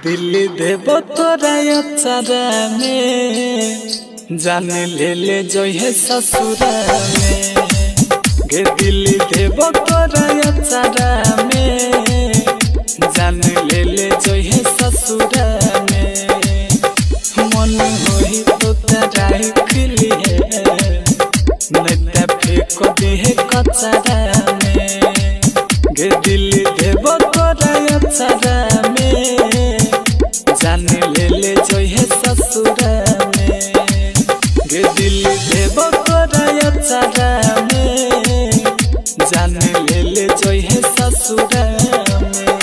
दिल्ली देव तोरा अचारा में जान ले जो है ससुरा में गे दिल्ली देव तोरा अचारा में जान ले जो है ससुरा में मन होई तो तेरा खिली है नैता फेंक दे है कचरा में गे दिल्ली देव तोरा अचारा में जान ले जो है ससुरा में गे दिल्ली देव तोरा अचारा में जान ले जो है ससुरा में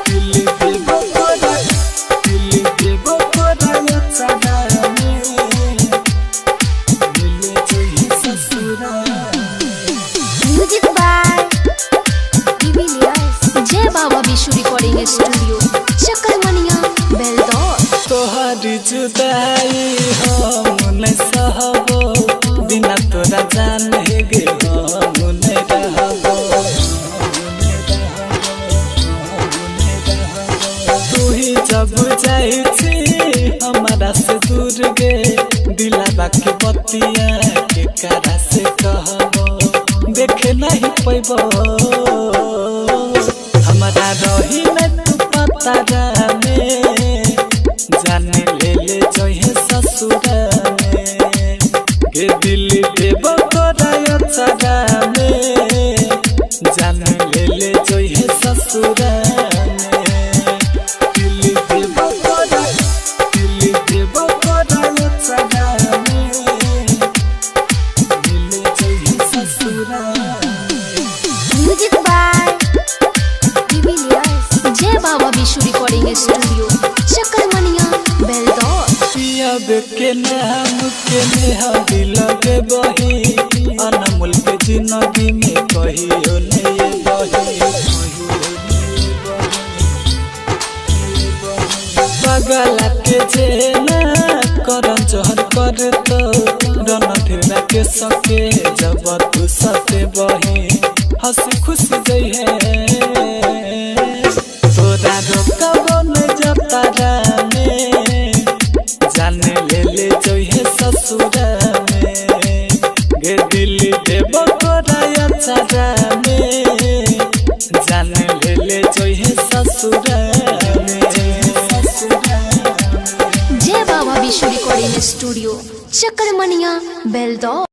दिल्ली देव तोरा अचारा में ले जो है ससुरा म्यूजिक बाय जय बाबा विशु रिकॉर्डिंग स्टूडियो चकरमनिया बेलदौर। तोहरी जुदाई हम नहीं सहबो बिना तोरा जान है गे हम नहीं रहबो तू ही जब जाई छी हमारा से दूर गे दिलाबा के बतिया के करा से कहबो देखे नहीं पैबो हमारा रही न तू पता में जान ले जो है ससुरा में गे दिल्ली देव तोरा अचारा में जान ले जो है ससुरा में दिल्ली देव तोरा अचारा में ले जो है ससुरा म्यूजिक बाय जय बाबा विशु रिकॉर्डिंग स्टूडियो चकरमनिया बेलदौर। पियाब के नाम के मेहंदी लगे बही अनमोल के जिंदगी में कहियो नहीं बही पगला के जेना करन जोहर कर तो रणधीर के सके जब तू सते बही हंसी खुशी जई है तोरा रोकबो न जतारा में जान ले जो है ससुरा में गे दिल्ली देव तोरा अचारा में जान ले जो है ससुरा में जय बाबा विशु रिकॉर्डिंग स्टूडियो चकरमनिया बेलदौर।